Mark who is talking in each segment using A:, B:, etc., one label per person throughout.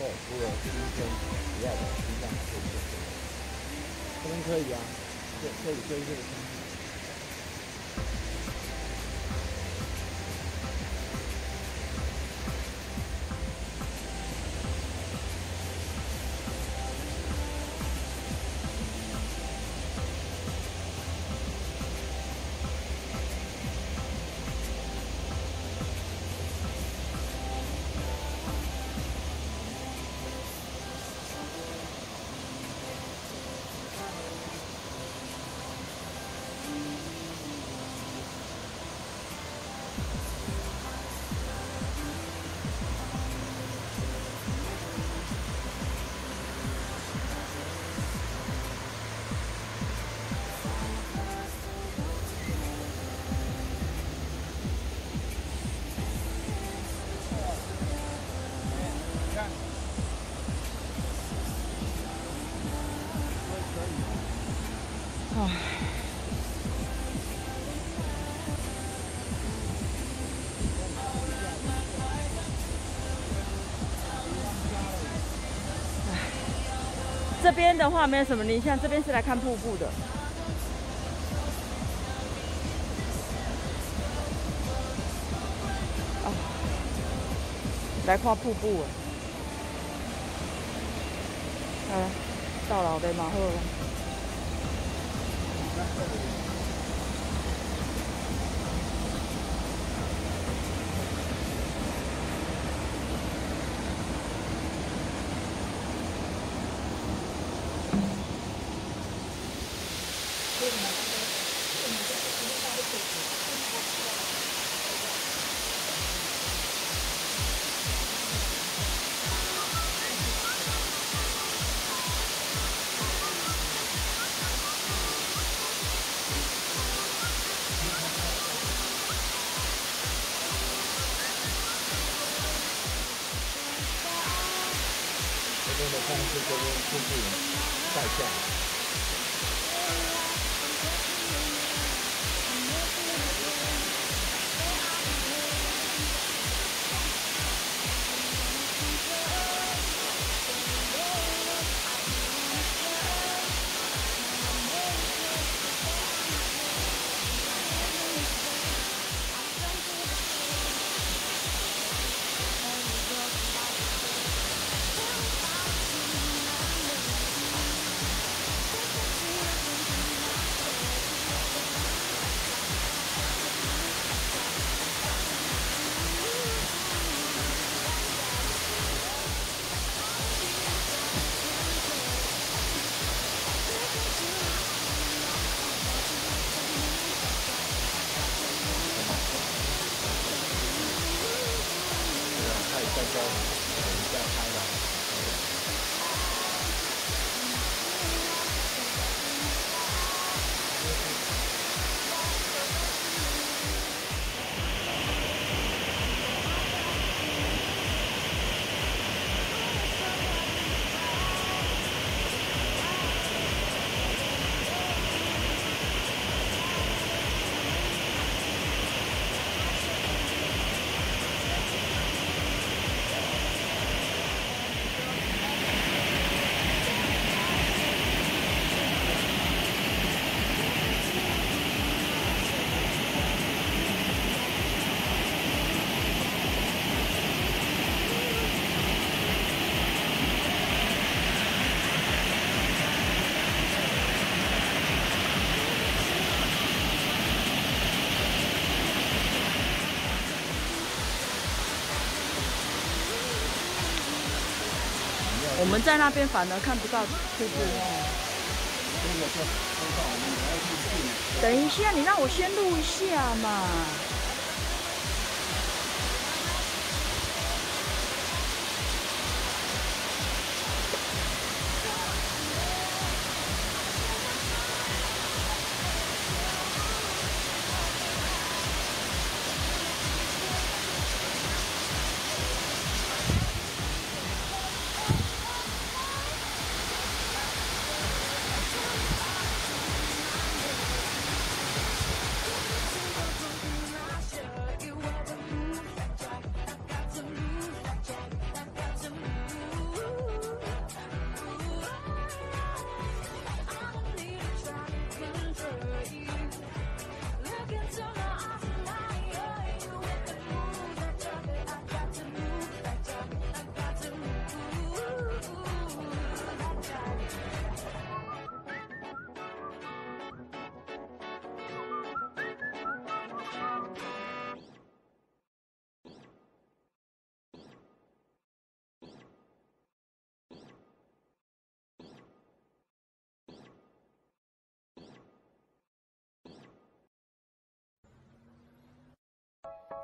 A: 后，除了今天以外的，实际上还可以做这个。这边可以啊，可以追这个天气。
B: 这边的话没有什么林相，这边是来看瀑布的。啊，来看瀑布了。到了的嘛好了。
A: 这边的风是这边瀑布带下来。再教我们家开了。
B: 我们在那边反而看不到瀑布。等一下，你让我先录一下嘛。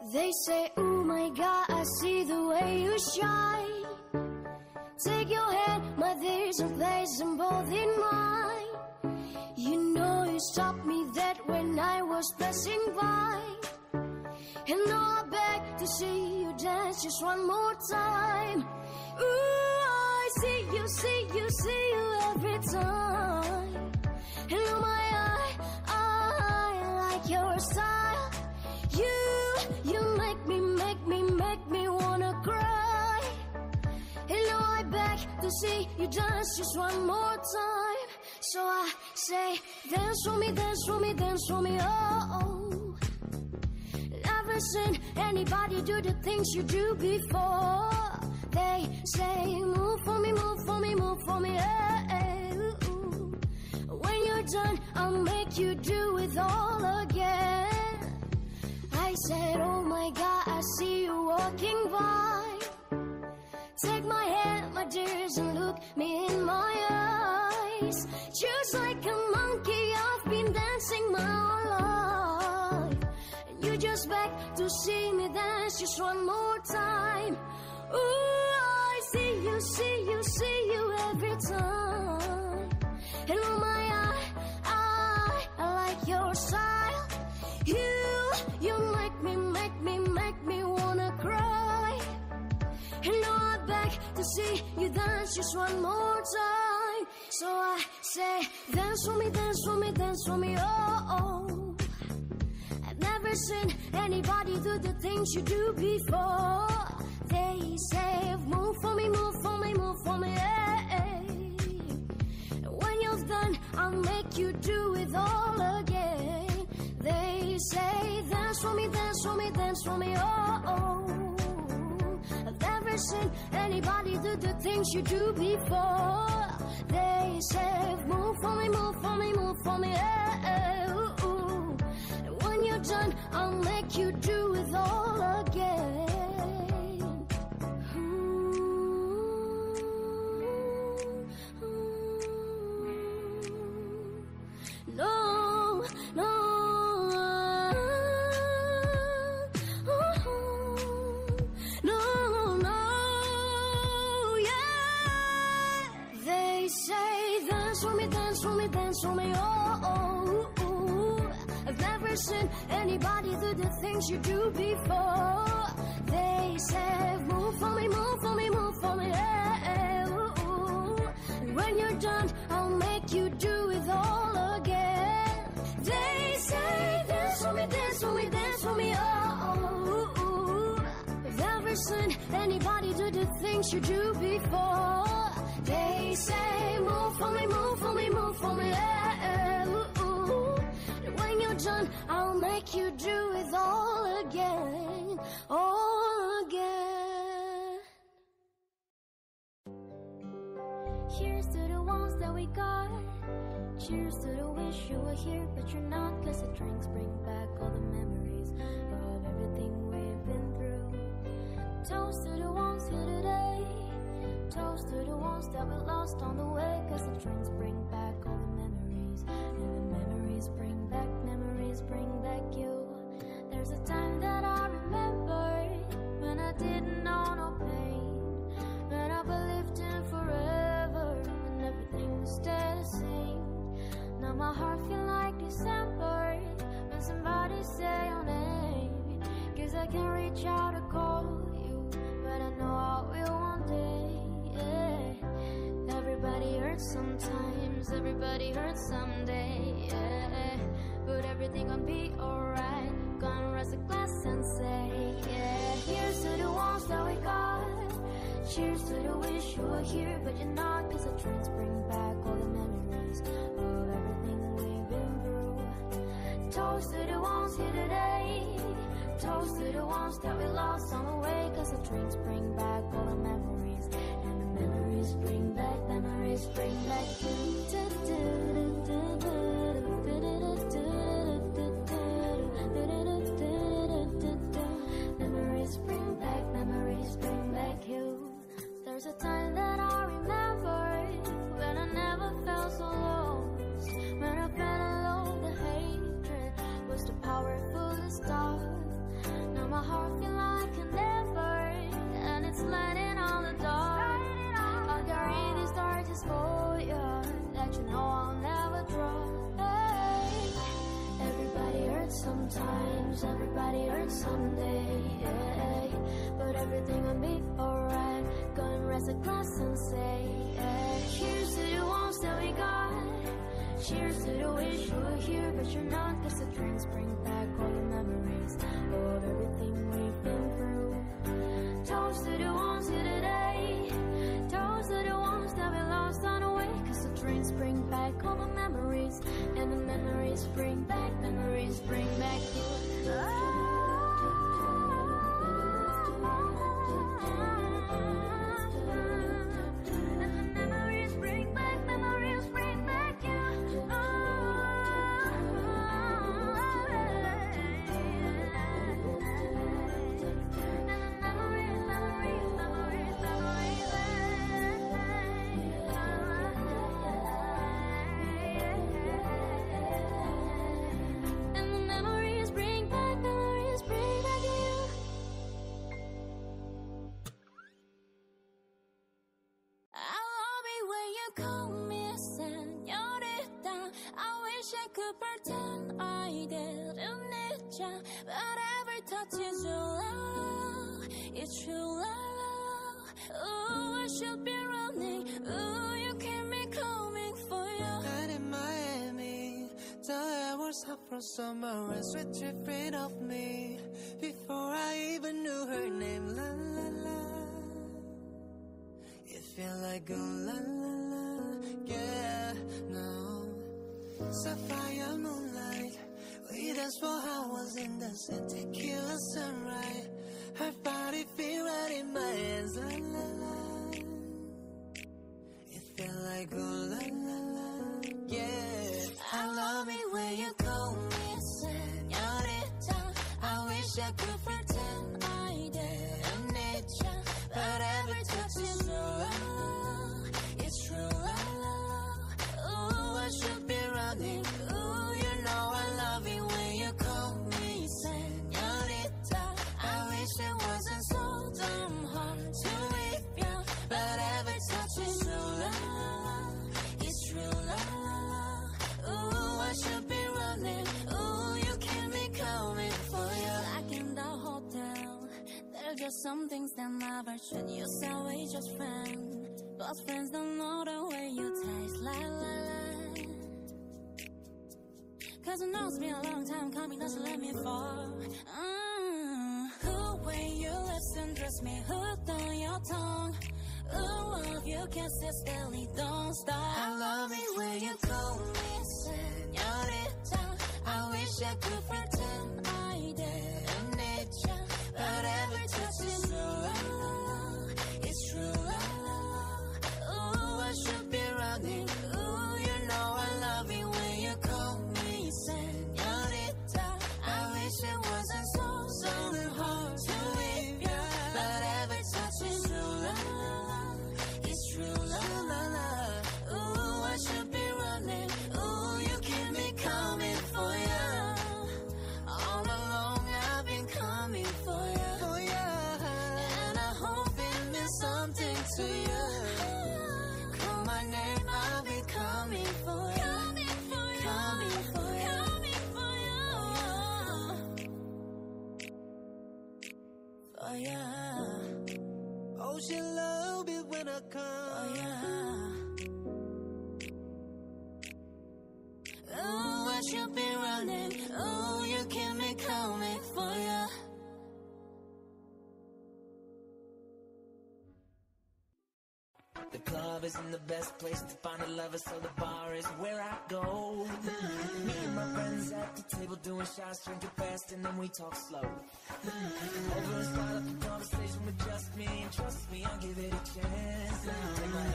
C: They say, oh my God, I see the way you shine. Take your hand, my there's a place and both in mine. You know you stopped me dead when I was passing by. And now I beg to see you dance just one more time. Ooh, I see you, see you, see you every time. And oh my, I like your style. You make me wanna cry. And now I beg to see you dance just one more time. So I say, dance for me, dance for me, dance for me, oh. Never seen anybody do the things you do before. They say, move for me, move for me, move for me, hey, ooh. When you're done, I'll make you do it all again. I said, oh my God, I see you walking by. Take my hand, my dears, and look me in my eyes. Just like a monkey, I've been dancing my whole life. And you just beg to see me dance just one more time. Ooh, I see you, see you, see you every time. And oh my, I like your style. You make me wanna cry. And now I beg to see you dance just one more time. So I say, dance for me, dance for me, dance for me, oh. I've never seen anybody do the things you do before. They say, move for me, move for me, move for me, hey. When you're done, I'll make you do it all again. They say, dance for me, dance for me, dance for me, oh. I've never seen anybody do the things you do before. They say, move for me, move for me, move for me, hey, ooh. And when you're done, I'll make you do it all again. No, no. Dance for me, oh. I've never seen anybody do the things you do before. They say, move for me, move for me, move for me, hey, ooh. And when you're done, I'll make you do it all again. They say, dance for me, dance for me, dance for me, oh. I've never seen anybody do the things you do before. They say, move for me, move for me, move for me, hey, ooh. And when you're done, I'll make you do it all again, all again. Here's to the ones that we got. Cheers to the wish you were here, but you're not. 'Cause the drinks bring back all the memories of everything we've been through. Toast to the ones here today. Toast to the ones that we lost on the way. 'Cause the drinks bring back all the memories. And the memories bring back you. There's a time that I remember when I didn't know no pain. When I believed in forever and everything would stay the same. Now my heart feel like December when somebody say your name. 'Cause I can't reach out to call you, but I know I will one day. Yeah. Everybody hurts sometimes, everybody hurts someday, yeah. But everything gonna be alright. Gonna raise a glass and say, yeah. Here's to the ones that we got. Cheers to the wish you were here, but you're not. 'Cause the drinks bring back all the memories of everything we've been through. Toast to the ones here today. Toast to the ones that we lost on the way. 'Cause the drinks bring back all the memories. And the memories bring back you. Memories bring back you. There's a time that I remember when I never felt so lost. When I felt alone, the hatred was the powerful stuff. Now my heart draw. Hey, everybody hurts sometimes, everybody hurts someday. Hey, but everything will be alright. Gonna raise a glass and say, hey, cheers to the ones that we got. Cheers to the wish you were here, but you're not. 'Cause the drinks bring back all the memories of everything we've been through. Toast to the ones here today. Toast to the ones that we lost on the way. 'Cause the drinks bring back all the memories, and the memories bring back you. Pretend I didn't need ya, but every touch is your love, it's true love. Oh, I should be running, oh, you keep me coming for you.
D: Night in Miami, the air was hot from summer and sweat dripping off me. Before I even knew her name, la la la. It felt like a la la la, yeah, no. Sapphire moonlight, we danced for hours in the sun, tequila sunrise. Her body feel right in my hands, la la la. It felt like oh la la la, yeah. I love it when you call me señorita. I wish I could pretend I didn't need ya, but every touch is true love, it's true love. Oh, I should be running. Ooh, you know I love it when you call me señorita. I wish it wasn't so damn hard to leave you, but every touch is true love, it's true love. Ooh, I should be running. Ooh, you keep me coming for you. Like in the hotel, there's just some things that never change. You say we just friends, but friends don't know the way you taste. La la la. 'Cause I know it's been a long time coming, doesn't let me fall. The way you listen, trust me, hooked on your tongue. Ooh, love you kisses steadily, don't stop. I love it when you call me señorita. I wish I could pretend I didn't need ya, but every touch is true love, it's true love. Ooh, I should be running. Ooh, you know I love it when you call me señorita. I wish it wasn't so hard to leave you, but every touch is true love, it's true love. Ooh, I should be running. Ooh, you keep me coming for you. All along I've been coming for you, and I hope it means something to you. Call my name, I'll be coming for you. Oh yeah. Oh, she love it when I come.
C: Oh yeah. Oh, I should be running. Oh, you keep me coming for you.
E: The club isn't the best place to find a lover, so the bar is where I go. Me and my friends at the table doing shots, drinking fast, and then we talk slow. Over and start up a conversation with just me, and trust me, I'll give it a chance. Take my